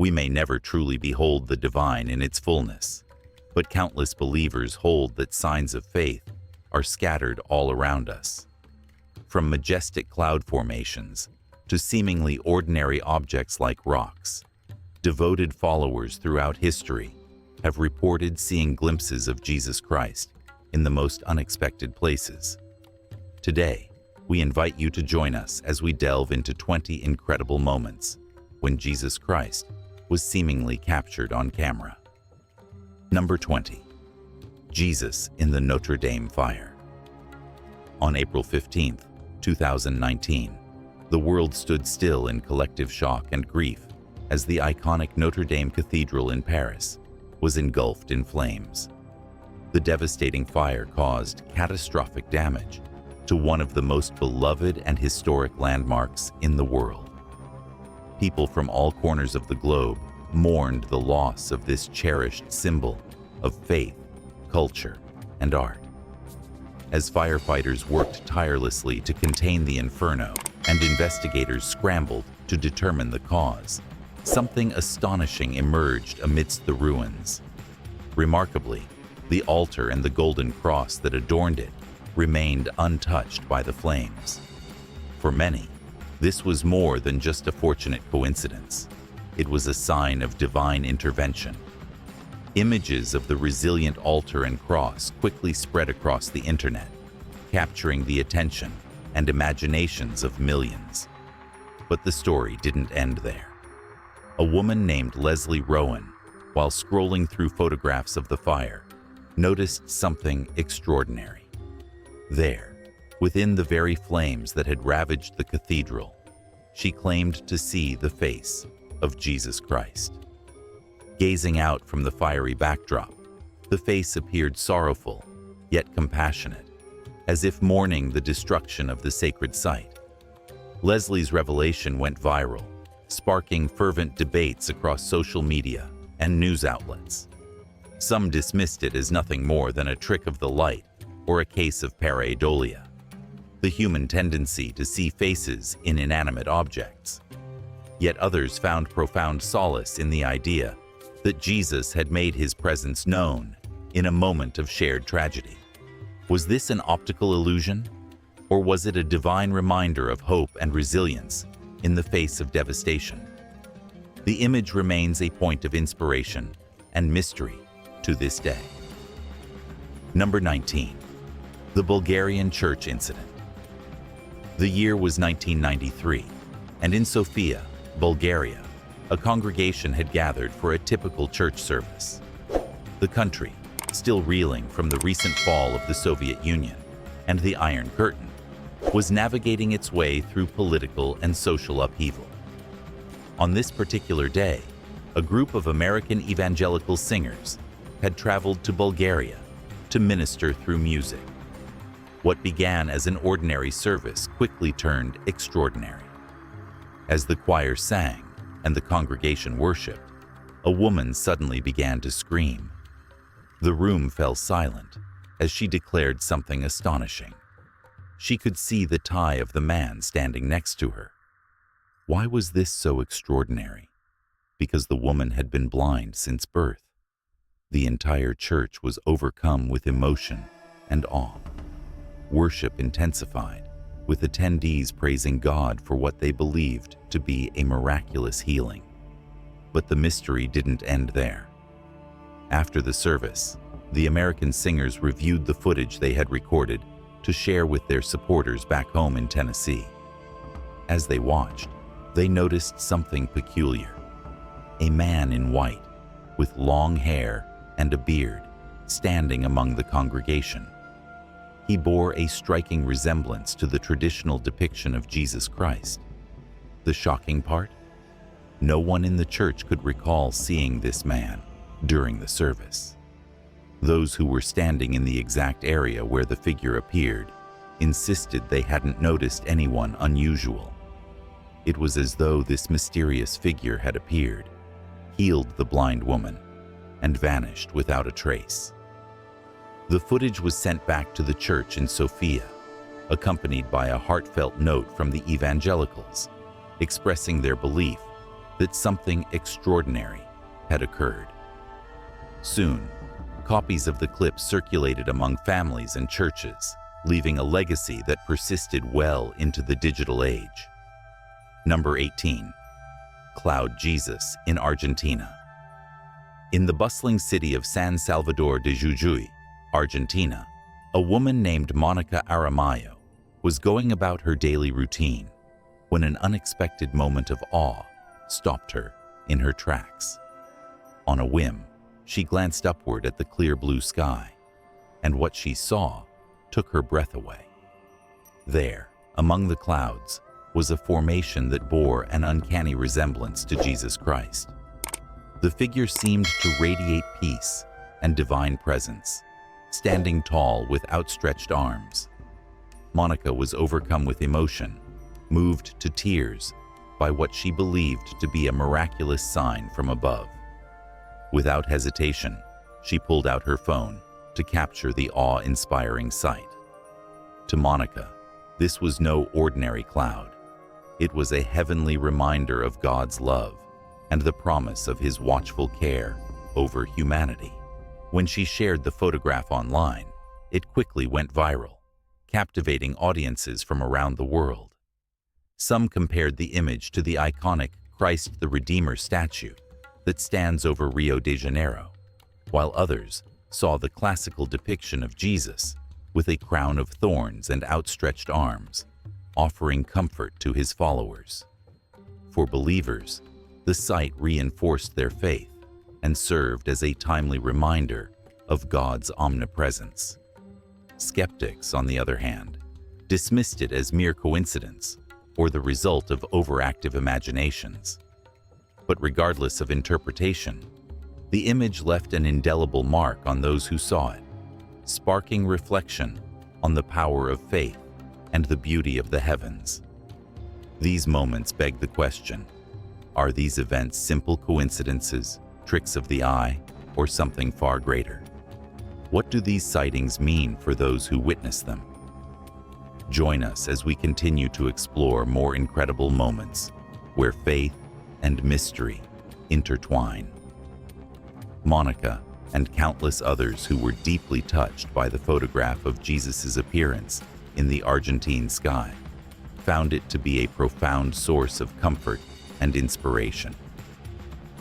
We may never truly behold the divine in its fullness, but countless believers hold that signs of faith are scattered all around us. From majestic cloud formations to seemingly ordinary objects like rocks, devoted followers throughout history have reported seeing glimpses of Jesus Christ in the most unexpected places. Today, we invite you to join us as we delve into 20 incredible moments when Jesus Christ was seemingly captured on camera. Number 20. Jesus in the Notre Dame fire. On April 15, 2019, the world stood still in collective shock and grief as the iconic Notre Dame Cathedral in Paris was engulfed in flames. The devastating fire caused catastrophic damage to one of the most beloved and historic landmarks in the world. People from all corners of the globe mourned the loss of this cherished symbol of faith, culture, and art. As firefighters worked tirelessly to contain the inferno and investigators scrambled to determine the cause, something astonishing emerged amidst the ruins. Remarkably, the altar and the golden cross that adorned it remained untouched by the flames. For many, this was more than just a fortunate coincidence. It was a sign of divine intervention. Images of the resilient altar and cross quickly spread across the internet, capturing the attention and imaginations of millions. But the story didn't end there. A woman named Leslie Rowan, while scrolling through photographs of the fire, noticed something extraordinary. There, within the very flames that had ravaged the cathedral, she claimed to see the face of Jesus Christ. Gazing out from the fiery backdrop, the face appeared sorrowful, yet compassionate, as if mourning the destruction of the sacred site. Leslie's revelation went viral, sparking fervent debates across social media and news outlets. Some dismissed it as nothing more than a trick of the light or a case of pareidolia, the human tendency to see faces in inanimate objects. Yet others found profound solace in the idea that Jesus had made his presence known in a moment of shared tragedy. Was this an optical illusion, or was it a divine reminder of hope and resilience in the face of devastation? The image remains a point of inspiration and mystery to this day. Number 19. The Bulgarian Church Incident. The year was 1993, and in Sofia, Bulgaria, a congregation had gathered for a typical church service. The country, still reeling from the recent fall of the Soviet Union and the Iron Curtain, was navigating its way through political and social upheaval. On this particular day, a group of American evangelical singers had traveled to Bulgaria to minister through music. What began as an ordinary service quickly turned extraordinary. As the choir sang and the congregation worshiped, a woman suddenly began to scream. The room fell silent as she declared something astonishing. She could see the tie of the man standing next to her. Why was this so extraordinary? Because the woman had been blind since birth. The entire church was overcome with emotion and awe. Worship intensified, with attendees praising God for what they believed to be a miraculous healing. But the mystery didn't end there. After the service, the American singers reviewed the footage they had recorded to share with their supporters back home in Tennessee. As they watched, they noticed something peculiar. A man in white, with long hair and a beard, standing among the congregation. He bore a striking resemblance to the traditional depiction of Jesus Christ. The shocking part? No one in the church could recall seeing this man during the service. Those who were standing in the exact area where the figure appeared insisted they hadn't noticed anyone unusual. It was as though this mysterious figure had appeared, healed the blind woman, and vanished without a trace. The footage was sent back to the church in Sofia, accompanied by a heartfelt note from the evangelicals, expressing their belief that something extraordinary had occurred. Soon, copies of the clip circulated among families and churches, leaving a legacy that persisted well into the digital age. Number 18. Cloud Jesus in Argentina. In the bustling city of San Salvador de Jujuy, Argentina, a woman named Monica Aramayo was going about her daily routine when an unexpected moment of awe stopped her in her tracks. On a whim, she glanced upward at the clear blue sky, and what she saw took her breath away. There, among the clouds, was a formation that bore an uncanny resemblance to Jesus Christ. The figure seemed to radiate peace and divine presence, standing tall with outstretched arms. Monica was overcome with emotion, moved to tears by what she believed to be a miraculous sign from above. Without hesitation, she pulled out her phone to capture the awe-inspiring sight. To Monica, this was no ordinary cloud. It was a heavenly reminder of God's love and the promise of His watchful care over humanity. When she shared the photograph online, it quickly went viral, captivating audiences from around the world. Some compared the image to the iconic Christ the Redeemer statue that stands over Rio de Janeiro, while others saw the classical depiction of Jesus with a crown of thorns and outstretched arms, offering comfort to His followers. For believers, the sight reinforced their faith and served as a timely reminder of God's omnipresence. Skeptics, on the other hand, dismissed it as mere coincidence or the result of overactive imaginations. But regardless of interpretation, the image left an indelible mark on those who saw it, sparking reflection on the power of faith and the beauty of the heavens. These moments beg the question, are these events simple coincidences, tricks of the eye, or something far greater? What do these sightings mean for those who witness them? Join us as we continue to explore more incredible moments where faith and mystery intertwine. Monica and countless others who were deeply touched by the photograph of Jesus' appearance in the Argentine sky found it to be a profound source of comfort and inspiration.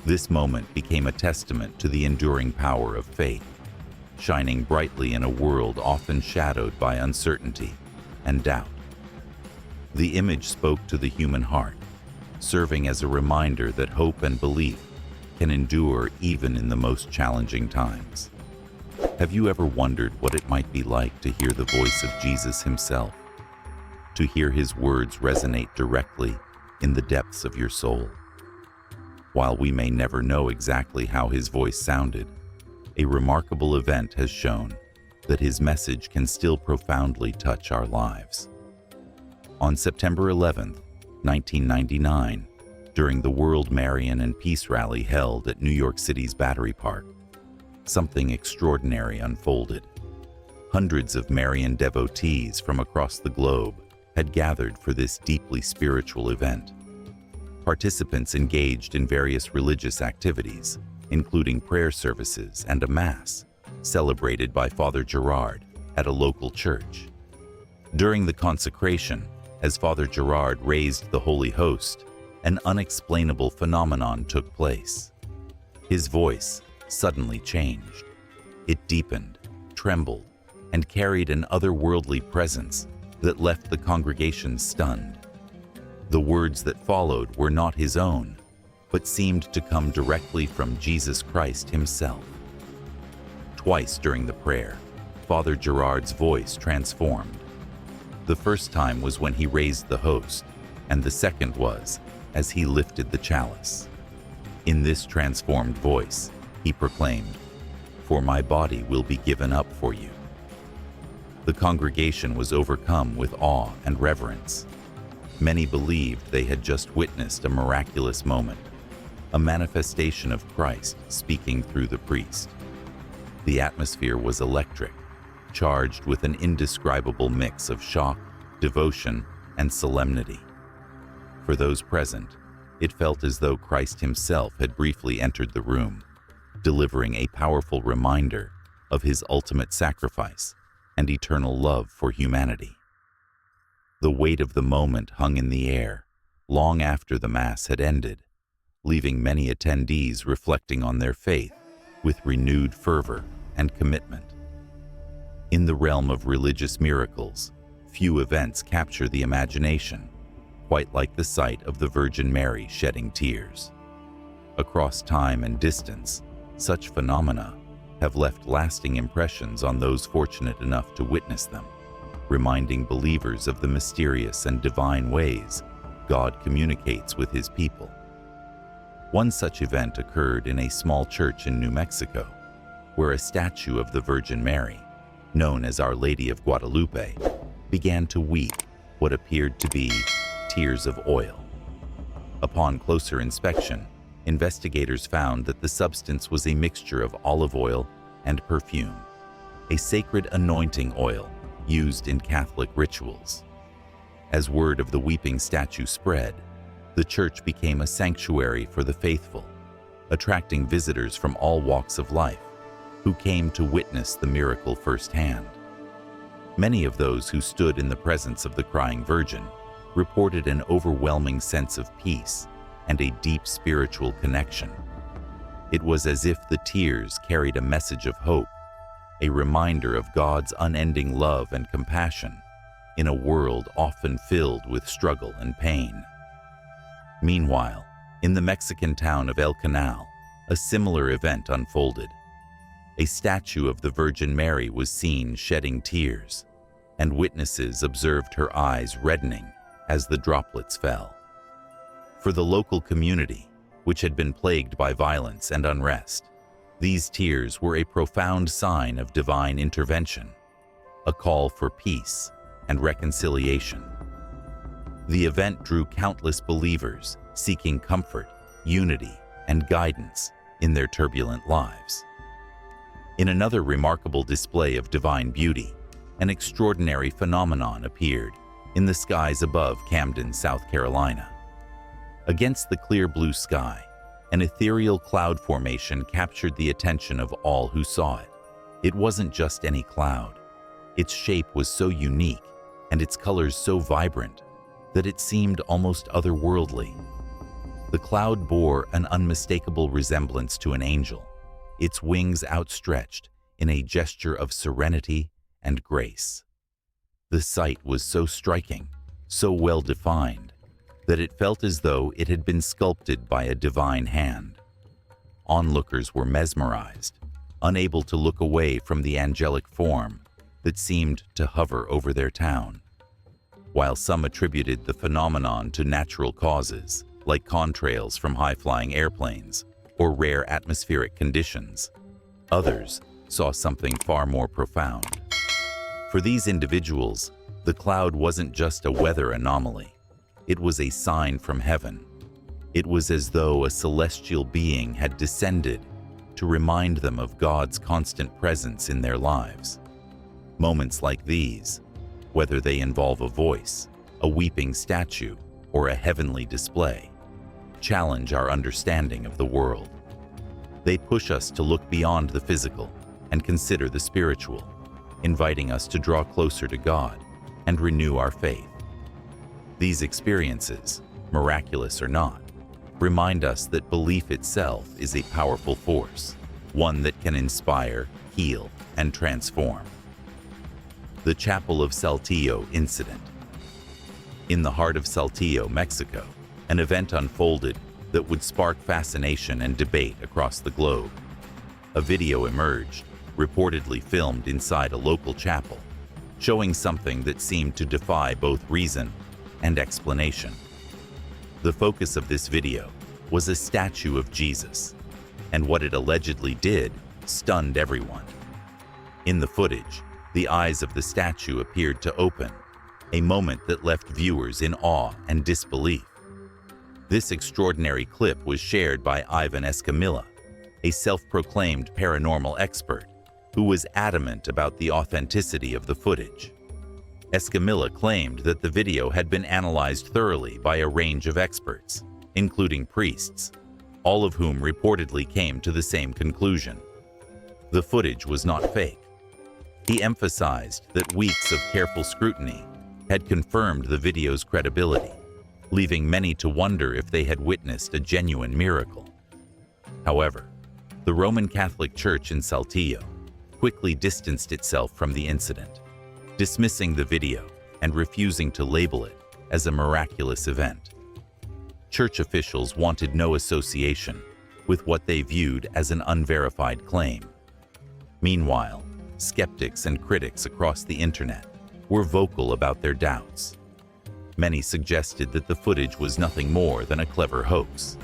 This moment became a testament to the enduring power of faith, shining brightly in a world often shadowed by uncertainty and doubt. The image spoke to the human heart, serving as a reminder that hope and belief can endure even in the most challenging times. Have you ever wondered what it might be like to hear the voice of Jesus Himself? To hear His words resonate directly in the depths of your soul? While we may never know exactly how His voice sounded, a remarkable event has shown that His message can still profoundly touch our lives. On September 11, 1999, during the World Marian and Peace Rally held at New York City's Battery Park, something extraordinary unfolded. Hundreds of Marian devotees from across the globe had gathered for this deeply spiritual event. Participants engaged in various religious activities, including prayer services and a mass, celebrated by Father Gerard at a local church. During the consecration, as Father Gerard raised the Holy Host, an unexplainable phenomenon took place. His voice suddenly changed. It deepened, trembled, and carried an otherworldly presence that left the congregation stunned. The words that followed were not His own, but seemed to come directly from Jesus Christ Himself. Twice during the prayer, Father Gerard's voice transformed. The first time was when he raised the host, and the second was as he lifted the chalice. In this transformed voice, he proclaimed, "For my body will be given up for you." The congregation was overcome with awe and reverence. Many believed they had just witnessed a miraculous moment, a manifestation of Christ speaking through the priest. The atmosphere was electric, charged with an indescribable mix of shock, devotion, and solemnity. For those present, It felt as though Christ himself had briefly entered the room, delivering a powerful reminder of his ultimate sacrifice and eternal love for humanity. The weight of the moment hung in the air long after the Mass had ended, leaving many attendees reflecting on their faith with renewed fervor and commitment. In the realm of religious miracles, few events capture the imagination, quite like the sight of the Virgin Mary shedding tears. Across time and distance, such phenomena have left lasting impressions on those fortunate enough to witness them, reminding believers of the mysterious and divine ways God communicates with his people. One such event occurred in a small church in New Mexico, where a statue of the Virgin Mary, known as Our Lady of Guadalupe, began to weep what appeared to be tears of oil. Upon closer inspection, investigators found that the substance was a mixture of olive oil and perfume, a sacred anointing oil used in Catholic rituals. As word of the weeping statue spread, the church became a sanctuary for the faithful, attracting visitors from all walks of life who came to witness the miracle firsthand. Many of those who stood in the presence of the crying Virgin reported an overwhelming sense of peace and a deep spiritual connection. It was as if the tears carried a message of hope, a reminder of God's unending love and compassion in a world often filled with struggle and pain. Meanwhile, in the Mexican town of El Canal, a similar event unfolded. A statue of the Virgin Mary was seen shedding tears, and witnesses observed her eyes reddening as the droplets fell. For the local community, which had been plagued by violence and unrest, these tears were a profound sign of divine intervention, a call for peace and reconciliation. The event drew countless believers seeking comfort, unity, and guidance in their turbulent lives. In another remarkable display of divine beauty, an extraordinary phenomenon appeared in the skies above Camden, South Carolina. Against the clear blue sky, an ethereal cloud formation captured the attention of all who saw it. It wasn't just any cloud. Its shape was so unique and its colors so vibrant that it seemed almost otherworldly. The cloud bore an unmistakable resemblance to an angel, its wings outstretched in a gesture of serenity and grace. The sight was so striking, so well defined, that it felt as though it had been sculpted by a divine hand. Onlookers were mesmerized, unable to look away from the angelic form that seemed to hover over their town. While some attributed the phenomenon to natural causes, like contrails from high-flying airplanes or rare atmospheric conditions, others saw something far more profound. For these individuals, the cloud wasn't just a weather anomaly. It was a sign from heaven. It was as though a celestial being had descended to remind them of God's constant presence in their lives. Moments like these, whether they involve a voice, a weeping statue, or a heavenly display, challenge our understanding of the world. They push us to look beyond the physical and consider the spiritual, inviting us to draw closer to God and renew our faith. These experiences, miraculous or not, remind us that belief itself is a powerful force, one that can inspire, heal, and transform. The Chapel of Saltillo incident. In the heart of Saltillo, Mexico, an event unfolded that would spark fascination and debate across the globe. A video emerged, reportedly filmed inside a local chapel, showing something that seemed to defy both reason and explanation. The focus of this video was a statue of Jesus, and what it allegedly did stunned everyone. In the footage, the eyes of the statue appeared to open, a moment that left viewers in awe and disbelief. This extraordinary clip was shared by Ivan Escamilla, a self-proclaimed paranormal expert who was adamant about the authenticity of the footage. Escamilla claimed that the video had been analyzed thoroughly by a range of experts, including priests, all of whom reportedly came to the same conclusion. The footage was not fake. He emphasized that weeks of careful scrutiny had confirmed the video's credibility, leaving many to wonder if they had witnessed a genuine miracle. However, the Roman Catholic Church in Saltillo quickly distanced itself from the incident, dismissing the video and refusing to label it as a miraculous event. Church officials wanted no association with what they viewed as an unverified claim. Meanwhile, skeptics and critics across the internet were vocal about their doubts. Many suggested that the footage was nothing more than a clever hoax,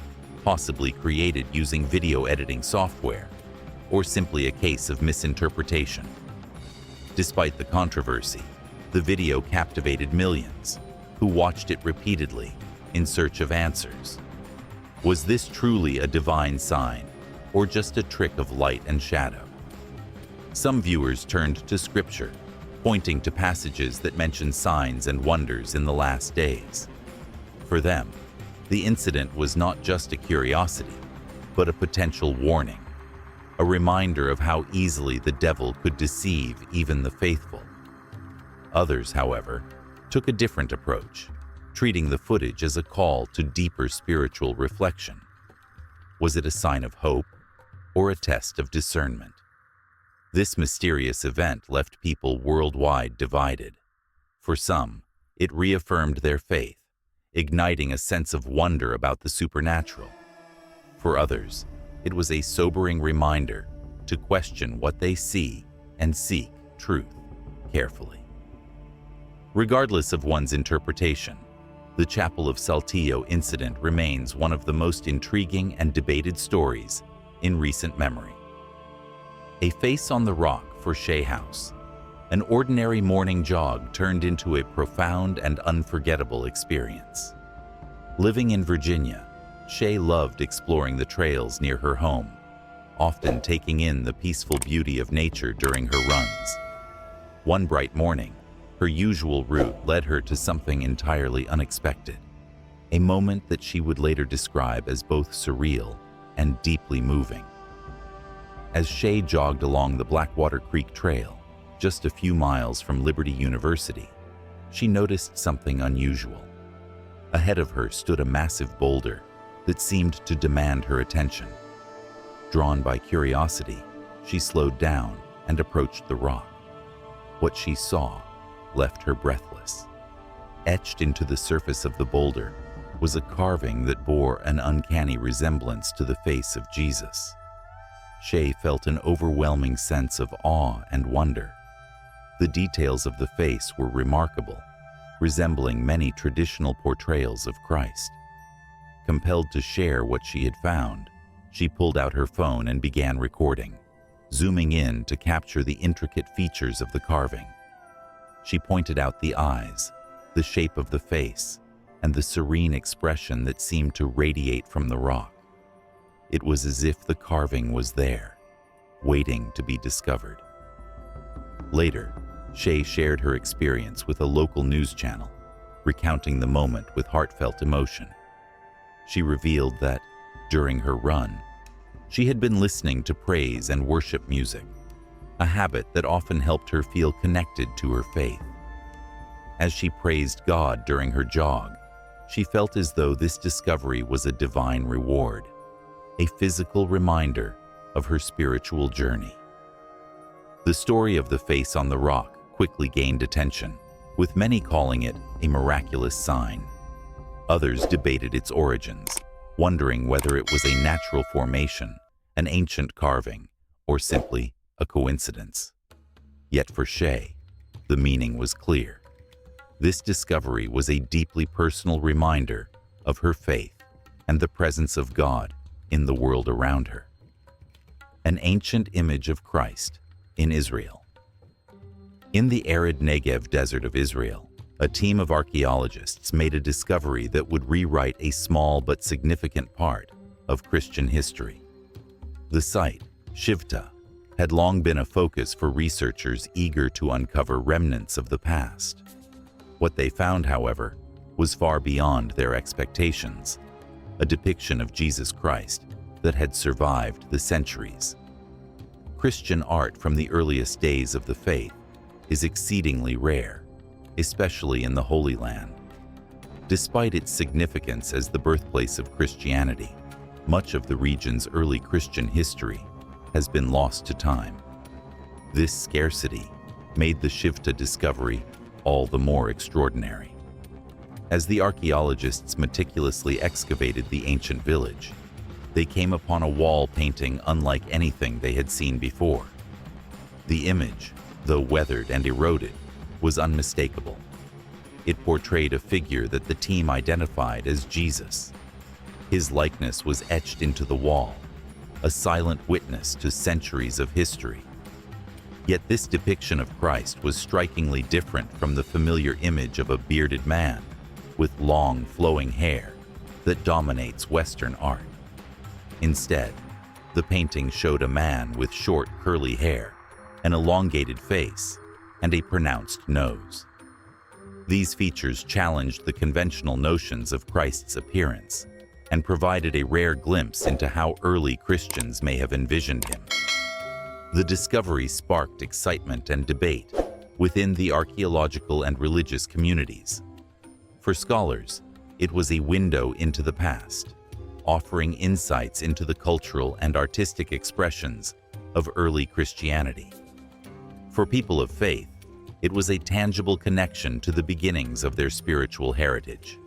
possibly created using video editing software, or simply a case of misinterpretation. Despite the controversy, the video captivated millions, who watched it repeatedly in search of answers. Was this truly a divine sign, or just a trick of light and shadow? Some viewers turned to scripture, pointing to passages that mention signs and wonders in the last days. For them, the incident was not just a curiosity, but a potential warning, a reminder of how easily the devil could deceive even the faithful. Others, however, took a different approach, treating the footage as a call to deeper spiritual reflection. Was it a sign of hope or a test of discernment? This mysterious event left people worldwide divided. For some, it reaffirmed their faith, igniting a sense of wonder about the supernatural. For others, it was a sobering reminder to question what they see and seek truth carefully. Regardless of one's interpretation, the Chapel of Saltillo incident remains one of the most intriguing and debated stories in recent memory. A face on the rock for Shea House, an ordinary morning jog turned into a profound and unforgettable experience. Living in Virginia, Shea loved exploring the trails near her home, often taking in the peaceful beauty of nature during her runs. One bright morning, her usual route led her to something entirely unexpected, a moment that she would later describe as both surreal and deeply moving. As Shea jogged along the Blackwater Creek Trail, just a few miles from Liberty University, she noticed something unusual. Ahead of her stood a massive boulder that seemed to demand her attention. Drawn by curiosity, she slowed down and approached the rock. What she saw left her breathless. Etched into the surface of the boulder was a carving that bore an uncanny resemblance to the face of Jesus. Shea felt an overwhelming sense of awe and wonder. The details of the face were remarkable, resembling many traditional portrayals of Christ. Compelled to share what she had found, she pulled out her phone and began recording, zooming in to capture the intricate features of the carving. She pointed out the eyes, the shape of the face, and the serene expression that seemed to radiate from the rock. It was as if the carving was there, waiting to be discovered. Later, Shea shared her experience with a local news channel, recounting the moment with heartfelt emotion. She revealed that, during her run, she had been listening to praise and worship music, a habit that often helped her feel connected to her faith. As she praised God during her jog, she felt as though this discovery was a divine reward, a physical reminder of her spiritual journey. The story of the face on the rock quickly gained attention, with many calling it a miraculous sign. Others debated its origins, wondering whether it was a natural formation, an ancient carving, or simply a coincidence. Yet for Shea, the meaning was clear. This discovery was a deeply personal reminder of her faith and the presence of God in the world around her. An ancient image of Christ in Israel. In the arid Negev desert of Israel, a team of archaeologists made a discovery that would rewrite a small but significant part of Christian history. The site, Shivta, had long been a focus for researchers eager to uncover remnants of the past. What they found, however, was far beyond their expectations. a depiction of Jesus Christ that had survived the centuries. Christian art from the earliest days of the faith is exceedingly rare, especially in the Holy Land. Despite its significance as the birthplace of Christianity, much of the region's early Christian history has been lost to time. This scarcity made the Shivta discovery all the more extraordinary. As the archaeologists meticulously excavated the ancient village, they came upon a wall painting unlike anything they had seen before. The image, though weathered and eroded, was unmistakable. It portrayed a figure that the team identified as Jesus. His likeness was etched into the wall, a silent witness to centuries of history. Yet this depiction of Christ was strikingly different from the familiar image of a bearded man with long, flowing hair that dominates Western art. Instead, the painting showed a man with short, curly hair, an elongated face, and a pronounced nose. These features challenged the conventional notions of Christ's appearance and provided a rare glimpse into how early Christians may have envisioned him. The discovery sparked excitement and debate within the archaeological and religious communities. For scholars, it was a window into the past, offering insights into the cultural and artistic expressions of early Christianity. For people of faith, it was a tangible connection to the beginnings of their spiritual heritage.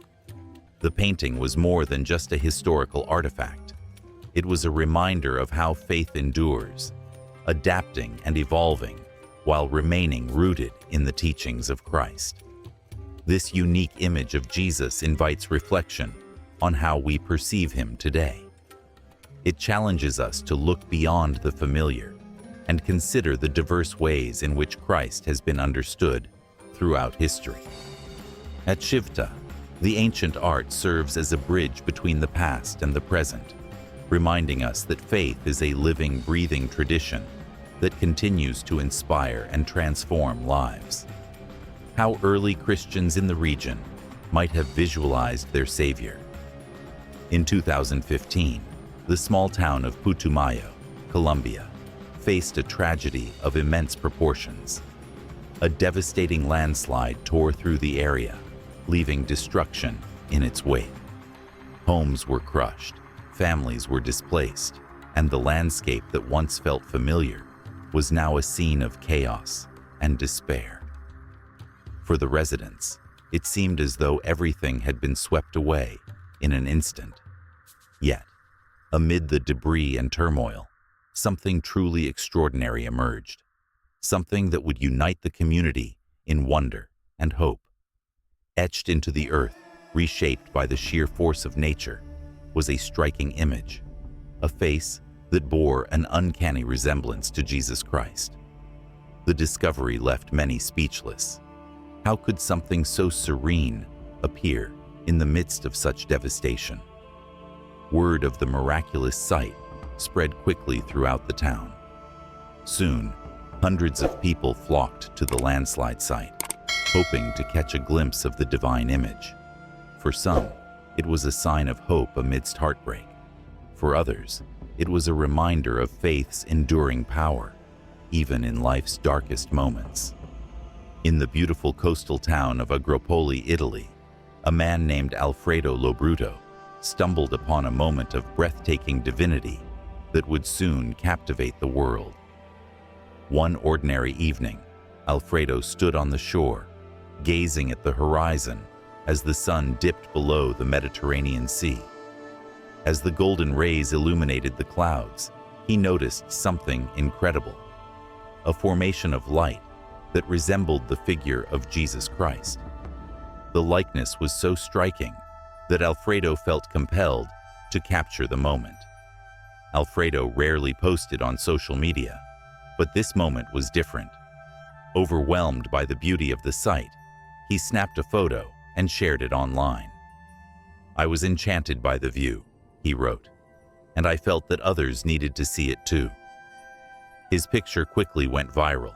The painting was more than just a historical artifact. It was a reminder of how faith endures, adapting and evolving while remaining rooted in the teachings of Christ. This unique image of Jesus invites reflection on how we perceive him today. It challenges us to look beyond the familiar and consider the diverse ways in which Christ has been understood throughout history. At Shivta, the ancient art serves as a bridge between the past and the present, reminding us that faith is a living, breathing tradition that continues to inspire and transform lives. How early Christians in the region might have visualized their Savior. In 2015, the small town of Putumayo, Colombia, faced a tragedy of immense proportions. A devastating landslide tore through the area, leaving destruction in its wake. Homes were crushed, families were displaced, and the landscape that once felt familiar was now a scene of chaos and despair. For the residents, it seemed as though everything had been swept away in an instant. Yet, amid the debris and turmoil, something truly extraordinary emerged, something that would unite the community in wonder and hope. Etched into the earth, reshaped by the sheer force of nature, was a striking image, a face that bore an uncanny resemblance to Jesus Christ. The discovery left many speechless. How could something so serene appear in the midst of such devastation? Word of the miraculous sight spread quickly throughout the town. Soon, hundreds of people flocked to the landslide site, hoping to catch a glimpse of the divine image. For some, it was a sign of hope amidst heartbreak. For others, it was a reminder of faith's enduring power, even in life's darkest moments. In the beautiful coastal town of Agropoli, Italy, a man named Alfredo Lobruto stumbled upon a moment of breathtaking divinity that would soon captivate the world. One ordinary evening, Alfredo stood on the shore, gazing at the horizon as the sun dipped below the Mediterranean Sea. As the golden rays illuminated the clouds, he noticed something incredible, a formation of light that resembled the figure of Jesus Christ. The likeness was so striking that Alfredo felt compelled to capture the moment. Alfredo rarely posted on social media, but this moment was different. Overwhelmed by the beauty of the sight, he snapped a photo and shared it online. "I was enchanted by the view," he wrote, "and I felt that others needed to see it too." His picture quickly went viral,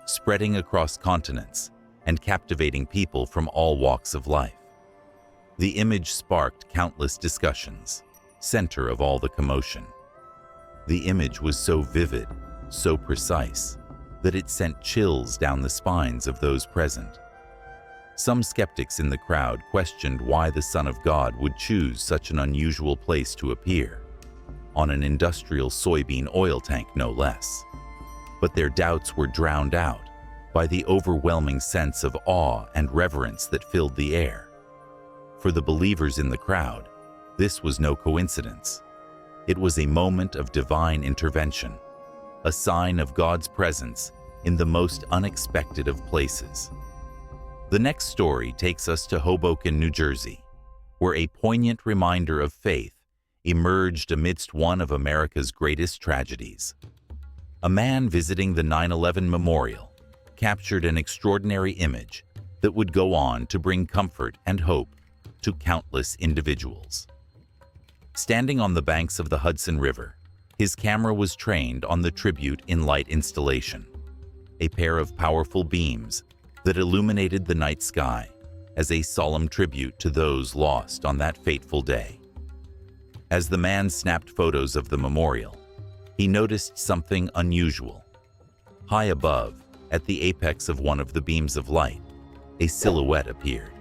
spreading across continents and captivating people from all walks of life. The image sparked countless discussions, center of all the commotion. The image was so vivid, so precise, that it sent chills down the spines of those present. Some skeptics in the crowd questioned why the Son of God would choose such an unusual place to appear, on an industrial soybean oil tank no less. But their doubts were drowned out by the overwhelming sense of awe and reverence that filled the air. For the believers in the crowd, this was no coincidence. It was a moment of divine intervention, a sign of God's presence in the most unexpected of places. The next story takes us to Hoboken, New Jersey, where a poignant reminder of faith emerged amidst one of America's greatest tragedies. A man visiting the 9/11 memorial captured an extraordinary image that would go on to bring comfort and hope to countless individuals. Standing on the banks of the Hudson River, his camera was trained on the Tribute in Light installation, a pair of powerful beams that illuminated the night sky as a solemn tribute to those lost on that fateful day. As the man snapped photos of the memorial, he noticed something unusual. High above, at the apex of one of the beams of light, a silhouette appeared.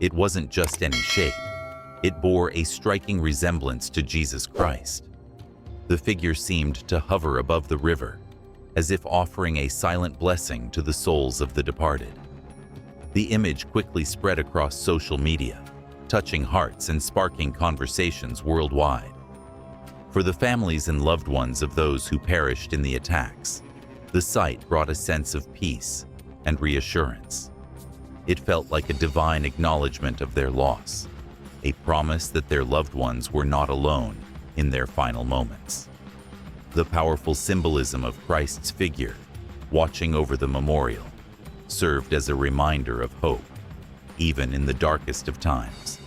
It wasn't just any shape. It bore a striking resemblance to Jesus Christ. The figure seemed to hover above the river, as if offering a silent blessing to the souls of the departed. The image quickly spread across social media, touching hearts and sparking conversations worldwide. For the families and loved ones of those who perished in the attacks, the sight brought a sense of peace and reassurance. It felt like a divine acknowledgement of their loss, a promise that their loved ones were not alone in their final moments. The powerful symbolism of Christ's figure, watching over the memorial, served as a reminder of hope, even in the darkest of times.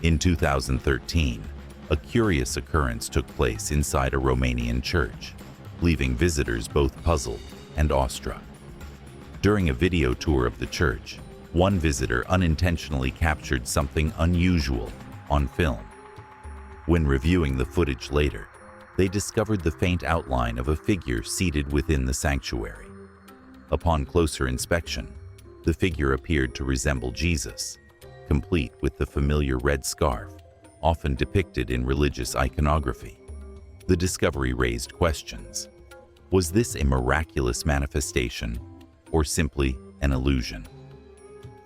In 2013, a curious occurrence took place inside a Romanian church, leaving visitors both puzzled and awestruck. During a video tour of the church, one visitor unintentionally captured something unusual on film. When reviewing the footage later, they discovered the faint outline of a figure seated within the sanctuary. Upon closer inspection, the figure appeared to resemble Jesus, complete with the familiar red scarf, often depicted in religious iconography. The discovery raised questions. Was this a miraculous manifestation, or simply an illusion?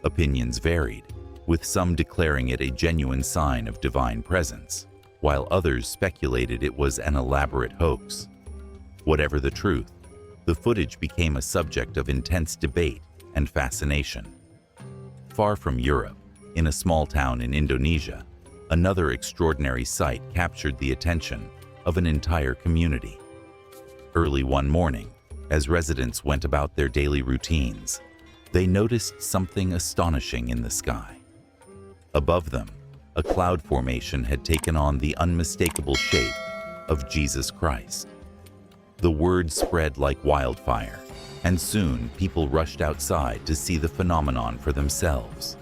Opinions varied, with some declaring it a genuine sign of divine presence, while others speculated it was an elaborate hoax. Whatever the truth, the footage became a subject of intense debate and fascination. Far from Europe, in a small town in Indonesia, another extraordinary sight captured the attention of an entire community. Early one morning, as residents went about their daily routines, they noticed something astonishing in the sky. Above them, a cloud formation had taken on the unmistakable shape of Jesus Christ. The word spread like wildfire, and soon people rushed outside to see the phenomenon for themselves.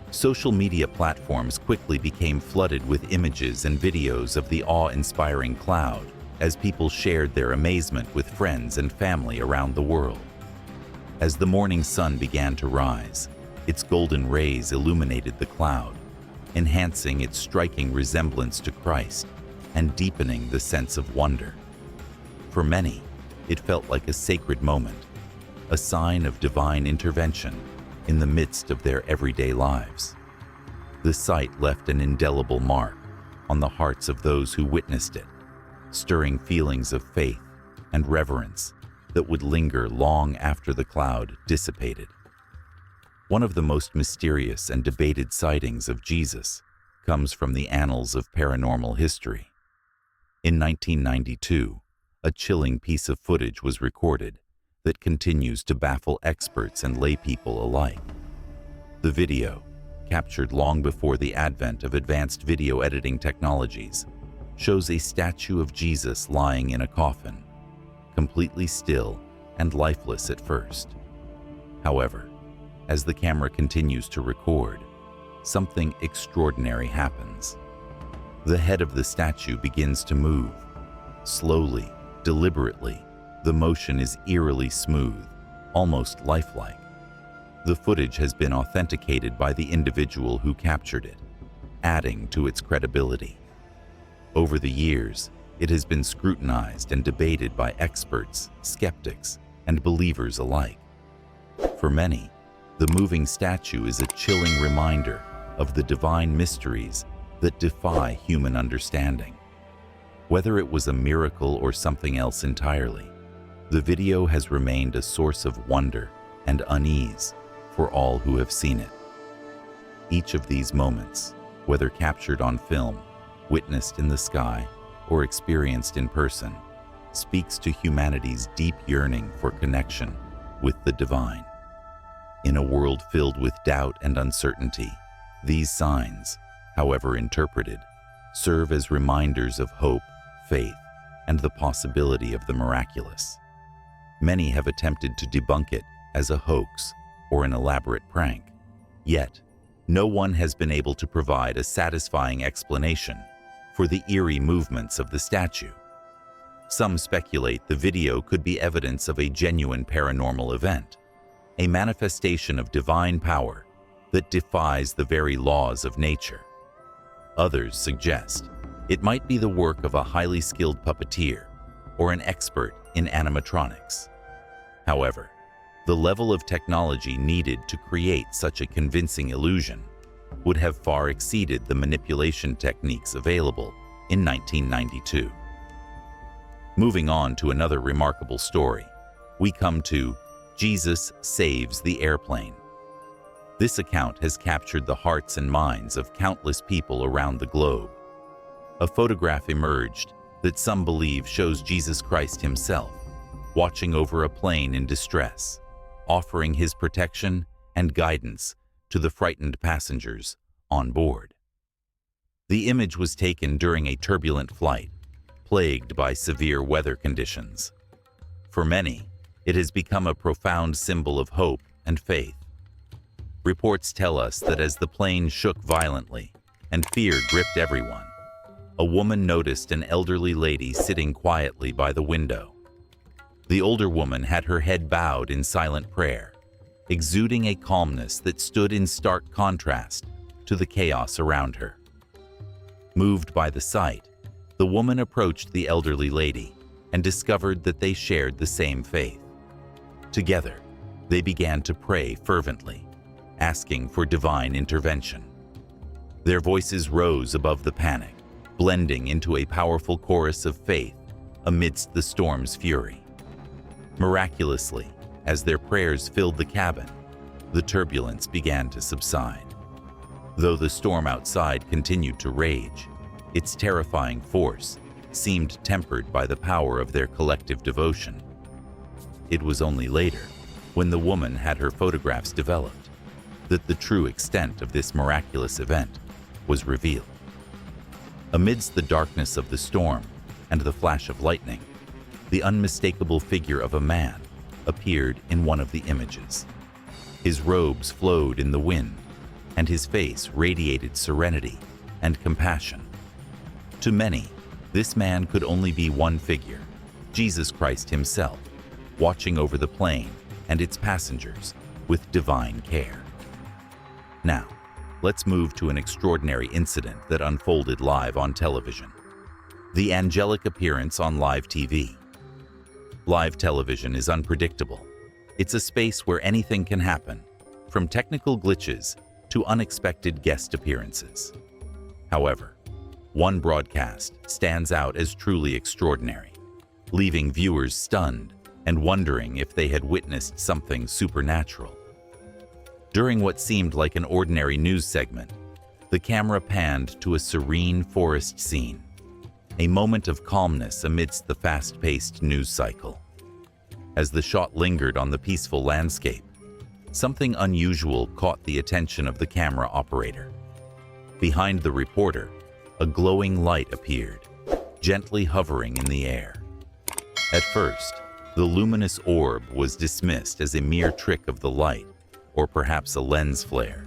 Social media platforms quickly became flooded with images and videos of the awe-inspiring cloud as people shared their amazement with friends and family around the world. As the morning sun began to rise, its golden rays illuminated the cloud, enhancing its striking resemblance to Christ and deepening the sense of wonder. For many, it felt like a sacred moment, a sign of divine intervention in the midst of their everyday lives. The sight left an indelible mark on the hearts of those who witnessed it, stirring feelings of faith and reverence that would linger long after the cloud dissipated. One of the most mysterious and debated sightings of Jesus comes from the annals of paranormal history. In 1992, a chilling piece of footage was recorded that continues to baffle experts and laypeople alike. The video, captured long before the advent of advanced video editing technologies, shows a statue of Jesus lying in a coffin, completely still and lifeless at first. However, as the camera continues to record, something extraordinary happens. The head of the statue begins to move. Slowly, deliberately, the motion is eerily smooth, almost lifelike. The footage has been authenticated by the individual who captured it, adding to its credibility. Over the years, it has been scrutinized and debated by experts, skeptics, and believers alike. For many, the moving statue is a chilling reminder of the divine mysteries that defy human understanding. Whether it was a miracle or something else entirely, the video has remained a source of wonder and unease for all who have seen it. Each of these moments, whether captured on film, witnessed in the sky, or experienced in person, speaks to humanity's deep yearning for connection with the divine. In a world filled with doubt and uncertainty, these signs, however interpreted, serve as reminders of hope, faith, and the possibility of the miraculous. Many have attempted to debunk it as a hoax or an elaborate prank. Yet, no one has been able to provide a satisfying explanation for the eerie movements of the statue. Some speculate the video could be evidence of a genuine paranormal event, a manifestation of divine power that defies the very laws of nature. Others suggest it might be the work of a highly skilled puppeteer or an expert in animatronics. However, the level of technology needed to create such a convincing illusion would have far exceeded the manipulation techniques available in 1992. Moving on to another remarkable story, we come to Jesus Saves the Airplane. This account has captured the hearts and minds of countless people around the globe. A photograph emerged that some believe shows Jesus Christ himself, watching over a plane in distress, offering his protection and guidance to the frightened passengers on board. The image was taken during a turbulent flight, plagued by severe weather conditions. For many, it has become a profound symbol of hope and faith. Reports tell us that as the plane shook violently and fear gripped everyone, a woman noticed an elderly lady sitting quietly by the window. The older woman had her head bowed in silent prayer, exuding a calmness that stood in stark contrast to the chaos around her. Moved by the sight, the woman approached the elderly lady and discovered that they shared the same faith. Together, they began to pray fervently, asking for divine intervention. Their voices rose above the panic, blending into a powerful chorus of faith amidst the storm's fury. Miraculously, as their prayers filled the cabin, the turbulence began to subside. Though the storm outside continued to rage, its terrifying force seemed tempered by the power of their collective devotion. It was only later, when the woman had her photographs developed, that the true extent of this miraculous event was revealed. Amidst the darkness of the storm and the flash of lightning, the unmistakable figure of a man appeared in one of the images. His robes flowed in the wind, and his face radiated serenity and compassion. To many, this man could only be one figure, Jesus Christ himself, watching over the plane and its passengers with divine care. Now, let's move to an extraordinary incident that unfolded live on television. The angelic appearance on live TV. Live television is unpredictable. It's a space where anything can happen, from technical glitches to unexpected guest appearances. However, one broadcast stands out as truly extraordinary, leaving viewers stunned and wondering if they had witnessed something supernatural. During what seemed like an ordinary news segment, the camera panned to a serene forest scene, a moment of calmness amidst the fast-paced news cycle. As the shot lingered on the peaceful landscape, something unusual caught the attention of the camera operator. Behind the reporter, a glowing light appeared, gently hovering in the air. At first, the luminous orb was dismissed as a mere trick of the light, or perhaps a lens flare.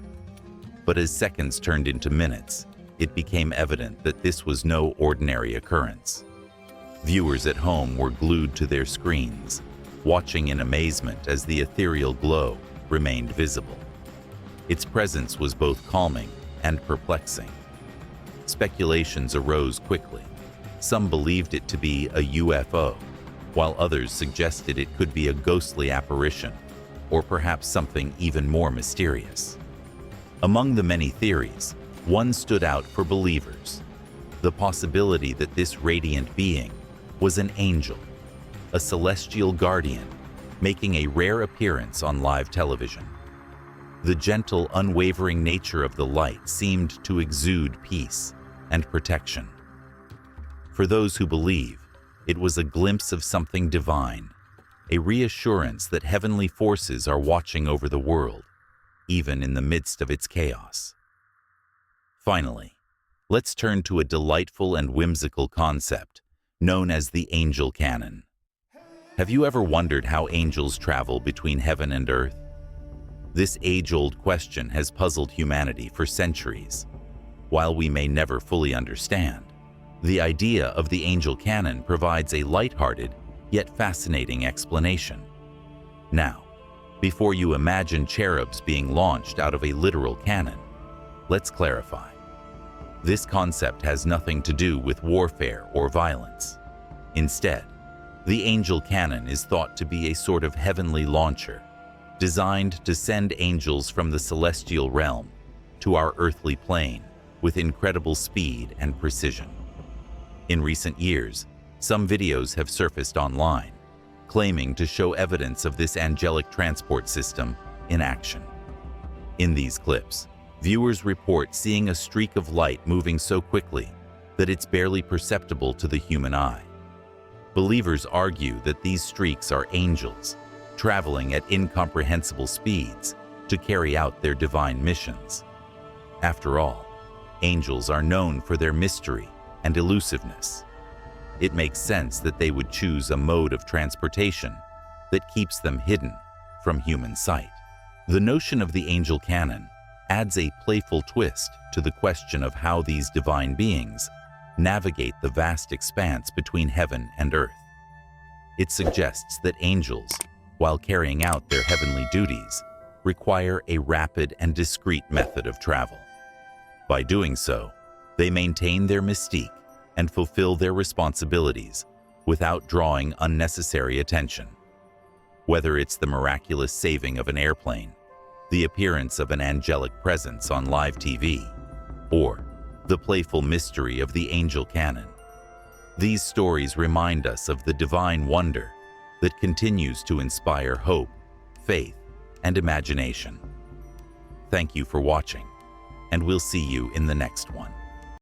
But as seconds turned into minutes, it became evident that this was no ordinary occurrence. Viewers at home were glued to their screens, watching in amazement as the ethereal glow remained visible. Its presence was both calming and perplexing. Speculations arose quickly. Some believed it to be a UFO, while others suggested it could be a ghostly apparition, or perhaps something even more mysterious. Among the many theories, one stood out for believers: the possibility that this radiant being was an angel, a celestial guardian, making a rare appearance on live television. The gentle, unwavering nature of the light seemed to exude peace and protection. For those who believe, it was a glimpse of something divine, a reassurance that heavenly forces are watching over the world, even in the midst of its chaos. Finally, let's turn to a delightful and whimsical concept known as the angel canon. Have you ever wondered how angels travel between heaven and earth? This age-old question has puzzled humanity for centuries. While we may never fully understand, the idea of the angel canon provides a lighthearted yet fascinating explanation. Now, before you imagine cherubs being launched out of a literal cannon, let's clarify. This concept has nothing to do with warfare or violence. Instead, the angel cannon is thought to be a sort of heavenly launcher, designed to send angels from the celestial realm to our earthly plane with incredible speed and precision. In recent years, some videos have surfaced online, claiming to show evidence of this angelic transport system in action. In these clips, viewers report seeing a streak of light moving so quickly that it's barely perceptible to the human eye. Believers argue that these streaks are angels, traveling at incomprehensible speeds to carry out their divine missions. After all, angels are known for their mystery and elusiveness. It makes sense that they would choose a mode of transportation that keeps them hidden from human sight. The notion of the angel canon adds a playful twist to the question of how these divine beings navigate the vast expanse between heaven and earth. It suggests that angels, while carrying out their heavenly duties, require a rapid and discreet method of travel. By doing so, they maintain their mystique and fulfill their responsibilities without drawing unnecessary attention. Whether it's the miraculous saving of an airplane, the appearance of an angelic presence on live TV, or the playful mystery of the angel canon, these stories remind us of the divine wonder that continues to inspire hope, faith, and imagination. Thank you for watching, and we'll see you in the next one.